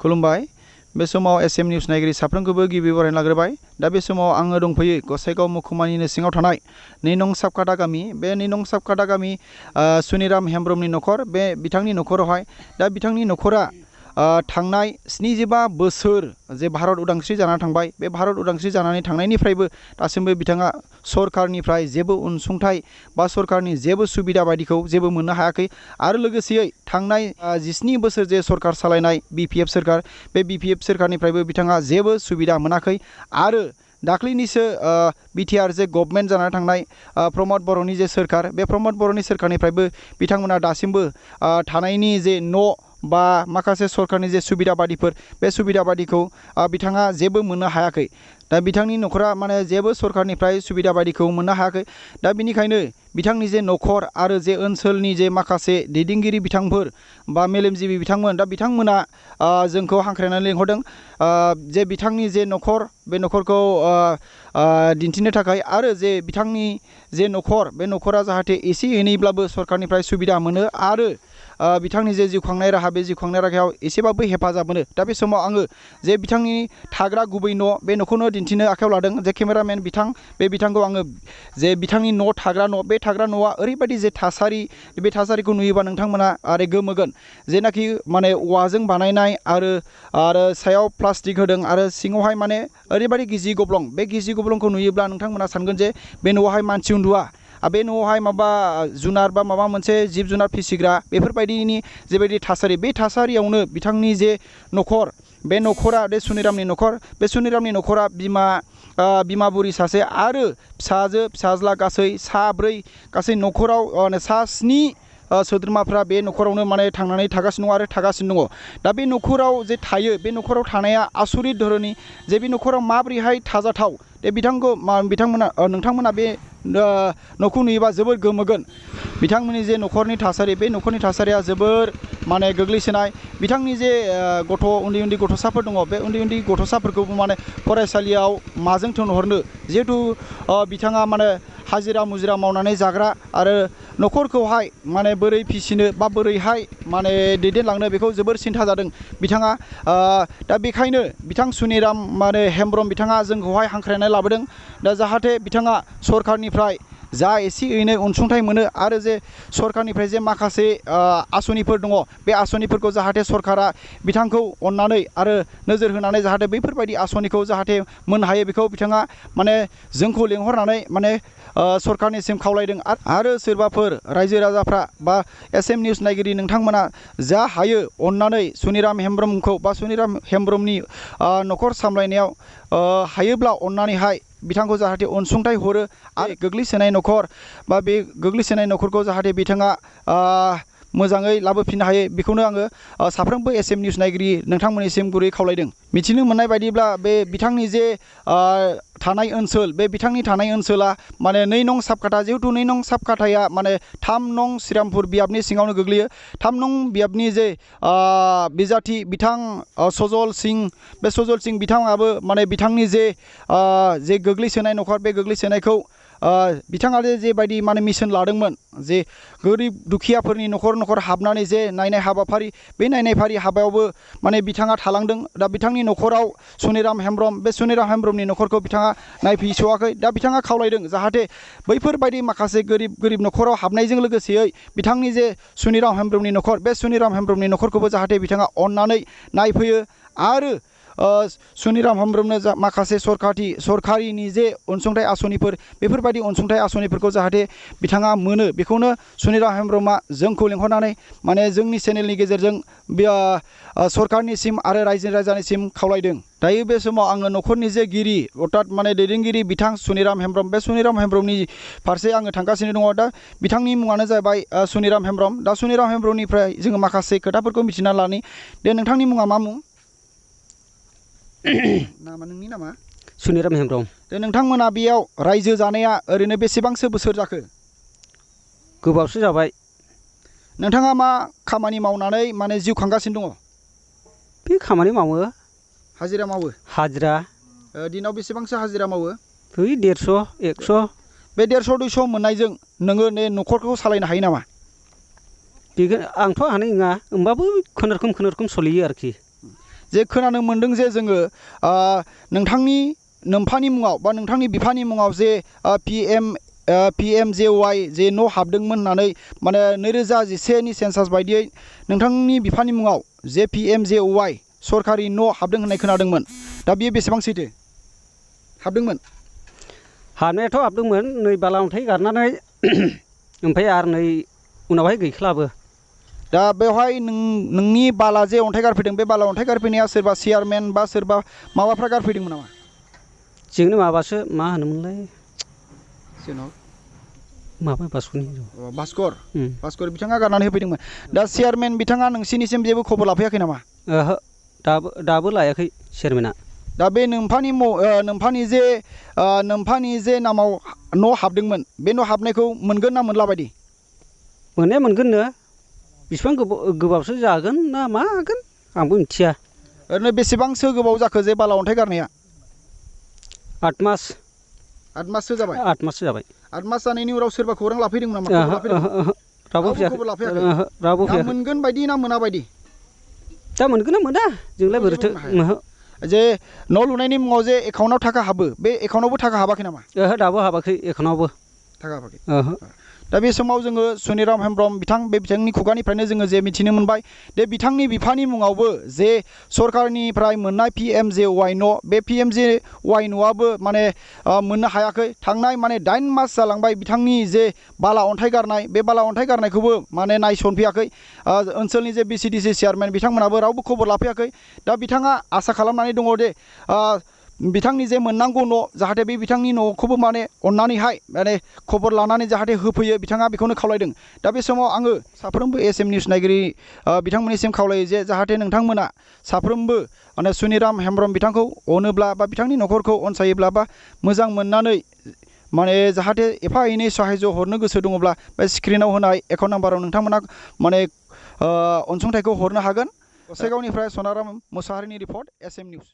खुलुमबाय बे समाव एसएम निउस नायगिरि साफ्रोमखौबो गिबि बरायना लाग्रोबाय दा बे समाव आङो दंफैयो गसाइगाव महकुमानिनो सिङाव थानाय 2 नं साबकाटा गामि बे 2 नं साबकाटा गामि सुनिराम हेम्ब्रमनि नखर बे बिथांनि नखरावहाय दा बिथांनि नखरा थांनाय 75 बोसोर जे भारत उदांस्रि जानानै थांबाय बे भारत उदांस्रि जानानै थांनायनिफ्रायबो दासिमबो बिथाङा सरकारनिफ्राय जेबो अनसुंथाइ बा सरकारनि जेबो सुबिदा बायदिखौ जेबो मोननो हायाखै आरो लोगोसेयै थांनाय 17 बोसोर जे सरकार सालायनाय बिपिएफ सरकार बे बिपिएफ सरकारनिफ्रायबो बिथाङा जेबो सुबिदा मोनाखै आरो दाख्लैनिसो बिटिआर जे गभर्नमेन्ट जानानै थांनाय प्रमद बर'नि जे सरकार बे प्रमद बर'नि सरकारनिफ्रायबो बिथांमोना दासिमबो थानायनि जे न' बा माखासे सरकारनि जे सुबिदा बादिफोर बे सुबिदा बादिखौ बिथाङा जेबो मोननो हायाखै दा बिथांनि नखरा माने जेबो सरकारनिफ्राय सुबिदा बादिखौ मोननो हायाखै दा बिनिखायनो बिथांनि जे नखर आरो जे ओनसोलनि जे माखासे दैदेनगिरि बिथांफोर बा मेलेमजिबि बिथांमोन दा बिथांमोना जोंखौ हांख्रायनानै लिंहरदों जे बिथांनि जे नखर बे नखरखौ दिन्थिनो थाखाय आरो जे बिथांनि जे नखर बे नखरा जाहाथे एसे एनैब्लाबो सरकारनिफ्राय सुबिदा मोनो आरो बिथांनि जे जिउ खांनाय राहा बे जिउ खांनाय राहायाव एसेबाबो हेफाजाब मोनो दा बे समाव आङो जे बिथांनि थाग्रा गुबै न' बे न'खौनो दिन्थिनो आखायाव लादों जे केमेरामेन बिथांखौ आङो जे बिथांनि न' थाग्रा न' बे थाग्रा न'आ ओरैबायदि जे थासारि बे थासारिखौ नुयोबा नोंथांमोना आरो गोमोगोन जेनाखि माने औवाजों बानायनाय आरो सायाव प्लास्टिक होदों आरो सिङावहाय माने ओरैबायदि गिजि गब्लं बे गिजि गब्लंखौ नुयोब्ला नोंथांमोना सानगोन जे बे न'आवहाय मानसि उन्दुआ बे न'आवहाय माबा जुनार बा माबा मोनसे जिब जुनार फिसिग्रा बेफोरबायदिनि जेबायदि थासारि बे थासारियावनो बिथांनि जे नखर बे नखरा बे सुनिरामनि नखर बे सुनिरामनि नखरा बिमा बुरि सासे आरो फिसाजो फिसाज्ला गासै साब्रै गासै नखराव 7 सोद्रोमाफ्रा बे नखरावनो माने थांनानै थागासिनो दङ आरो थागासिनो दङ दा बे नखराव जे थायो बे नखराव थानाया आसुरित धोरोननि जे बे नखराव माबोरैहाय थाजाथाव बे नोंथांमोना बे न'खौ नुयोबा जोबोर गोमोगोन बिथांमोननि जे नखरनि थासारि बे नखरनि थासारिया जोबोर माने गोग्लैसोनाय बिथांनि जे उन्दै उन्दै गथ'साफोर दङ बे उन्दै उन्दै गथ'साफोरखौबो माने फरायसालियाव माजों थिनहरनो जिहेथु बिथाङा माने हाजिरा मुजिरा मावनानै जाग्रा आरो नखरखौहाय माने बोरै फिसिनो बा बोरैहाय माने दैदेनलांनो बेखौ जोबोर सिन्था जादों बिथाङा दा बेखायनो बिथां सुनिराम माने हेम्ब्रम बिथाङा जोंखौहाय हांख्रायनाय लाबोदों दा जाहाथे बिथाङा सरकारनिफ्राय जा एसे एनै अनसुंथाइ मोनो आरो जे सरकारनिफ्राय जे माखासे आसनिफोर दङ बे आसनिफोरखौ जाहाथे सरकारा बिथांखौ अननानै आरो नोजोर होनानै जाहाथे बैफोरबायदि आसनिखौ जाहाथे मोननो हायो बेखौ बिथाङा माने जोंखौ लेंहरनानै माने सरकारनिसिम खावलायदों आरो सोरबाफोर रायजो राजाफ्रा बा एसएम निउस नायगिरि नोंथांमोना जा हायो अननानै सुनिराम हेम्ब्रमखौ बा सुनिराम हेम्ब्रमनि नखर सामलायनायाव हायोब्ला अननानैहाय बिथांखौ जाहाथे अनसुंथाइ हरो आरो गोग्लैसोनाय नखर बा बे गोग्लैसोनाय नखरखौ जाहाथे बिथाङा मोजाङै लाबोफिननो हायो बेखौनो आङो साफ्रोमबो एसएम निउस नायगिरि नोंथांमोननिसिम गुरै खावलायदों मिथिनो मोननाय बायदिब्ला बे बिथांनि जे थानाय ओनसोल बे बिथांनि थानाय ओनसोला माने 2 नं साबकाटा जिहेतु 2 नं साबकाटाया माने 3 नं श्रीरामपुर बियाबनि सिङावनो गोग्लैयो 3 नं बियाबनि जे बिजाथि बिथां सजल सिं बे सजल सिं बिथाङाबो माने बिथांनि जे गोग्लैसोनाय नखर बे गोग्लैसोनायखौ बिथाङा जेबायदि माने मिशन लादोंमोन जे गोरिब दुखियाफोरनि नखर नखर हाबनानै जे नायनाय हाबाफारि बे नायनाय हाबायावबो माने बिथाङा थालांदों दा बिथांनि नखराव सुनिराम हेम्ब्रम बे सुनिराम हेम्ब्रमनि नखरखौ बिथाङा नायफैस'वाखै दा बिथाङा खावलायदों जाहाथे बैफोरबायदि माखासे गोरिब नखराव हाबनायजों लोगोसेयै बिथांनि जे सुनिराम हेम्ब्रमनि नखर बे सुनिराम हेम्ब्रमनि नखरखौबो जाहाथे बिथाङा अननानै नायफैयो आरो सुनिराम हेम्ब्रमनो माखासे सरकारिनि जे अनसुंथाइ आसनिफोर बेफोरबायदि अनसुंथाइ आसनिफोरखौ जाहाथे बिथाङा मोनो बेखौनो सुनिराम हेम्ब्रमा जोंखौ लेंहरनानै माने जोंनि चेनेलनि गेजेरजों सरकारनिसिम आरो रायजो राजानिसिम खावलायदों दायो बे समाव आङो नखरनि जे गिरि अर्थात माने दैदेनगिरि बिथां सुनिराम हेम्ब्रम बे सुनिराम हेम्ब्रमनि फारसे आङो थांगासिनो दङ दा बिथांनि मुङानो जाबाय सुनिराम हेम्ब्रम दा सुनिराम हेम्ब्रमनिफ्राय जोङो माखासे खोथाफोरखौ मिथिना लानि दे नोंथांनि मुङा मा मुं नोंनि नामा सुनिराम हेम्ब्रम दे नोंथांमोना बेयाव रायजो जानाया ओरैनो बेसेबांसो बोसोर जाखो गोबावसो जाबाय नोंथाङा मा खामानि मावनानै माने जिउ खांगासिनो दङ बे खामानि मावो हाजिरा मावो हाजिरा दिनाव बेसेबांसो हाजिरा मावो बै 150 100 बे 150 200 मोननायजों नोङो नखरखौ सालायनो हायो नामा बेखौ आंथ' हानाय नङा होमबाबो खुनुरुखुम सोलियो आरोखि जे खोनानो मोन्दों जे जोङो नोम्फानि मुङाव बा नोंथांनि बिफानि मुङाव जे PMJY जे न' हाबदोंमोन होननानै माने 2011नि सेन्सास बायदियै नोंथांनि बिफानि मुङाव जे PMJY सरकारि न' हाबदों होननाय खोनादोंमोन दा बेयो बेसेबां सैथो हाबदोंमोन हाबनायाथ' हाबदोंमोन नै बाला अन्थाइ गारनानै ओमफ्राय आरो नै उनावहाय गैखालाबो दा बेवहाय नोंनि बाला जे अन्थाइ गारफैदों बे बाला अन्थाइ गारफैनाया सोरबा चेयारमेन बा सोरबा माबाफ्रा गारफैदोंमोन नामा जोंनो माबासो मा होनोमोनलाय जोंनाव माबा बासुनि भास्कर बिथाङा गारनानै होफैदोंमोन दा चेयारमेन बिथाङा नोंसिनिसिम जेबो खबर लाफैयाखै नामा ओहो दाबो लायाखै चेयारमेना दा बे नोम्फानि जे नामाव न' हाबदोंमोन बे न' हाबनायखौ मोनगोन ना मोनला बायदि मोननाया मोनगोननो बेसेबां गोबावसो जागोन ना मागोन आंबो मिथिया ओरैनो बेसेबांसो गोबाव जाखो जे बाला अन्थाइ गारनाया 8 माससो जाबाय 8 माससो जाबाय 8 मास जानायनि उनाव सोरबा खौरां लाफैदोंमोन नामा रावबो खबर लाफैयाखै रावबो दा मोनगोन बायदि ना मोना बायदि दा मोनगोन ना मोना जोंलाय बोरैथो जे न' लुनायनि मुङाव जे एकाउन्टाव थाखा हाबो बे एकाउन्टावबो थाखा हाबाखै नामा ओहो दाबो हाबाखै एकाउन्टावबो थाखा हाबाखै ओहो दा बे समाव जोङो सुनिराम हेम्ब्रम बिथांनि खुगानिफ्रायनो जोङो जे मिथिनो मोनबाय दे बिथांनि बिफानि मुङावबो जे सरकारनिफ्राय मोननाय PMJY न' बे PMJY न'आबो माने मोननो हायाखै थांनाय माने 8 मास जालांबाय बिथांनि जे बाला अन्थाइ गारनाय बे बाला अन्थाइ गारनायखौबो माने नायसनफैयाखै ओनसोलनि जे BCDC चेयारमेन बिथांमोनाबो रावबो खबर लाफैयाखै दा बिथाङा आसा खालामनानै दङ दे बिथांनि जे मोननांगौ न' जाहाथे बे बिथांनि न'खौबो माने अननानैहाय माने खबर लानानै जाहाथे होफैयो बिथाङा बेखौनो खावलायदों दा बे समाव आङो साफ्रोमबो SM निउस नायगिरि बिथांमोननिसिम खावलायो जे जाहाथे नोंथांमोना साफ्रोमबो माने सुनिराम हेम्ब्रम बिथांखौ अनोब्ला बा बिथांनि न'खरखौ अनसायोब्ला बा मोजां मोननानै माने जाहाथे एफा एनै साहायज हरनो गोसो दङब्ला बे स्क्रिनाव होनाय एकाउन्ट नाम्बाराव नोंथांमोना माने अनसुंथाइखौ हरनो हागोन गसाइगावनिफ्राय सनाराम मुसाहारिनि रिपर्ट SM निउस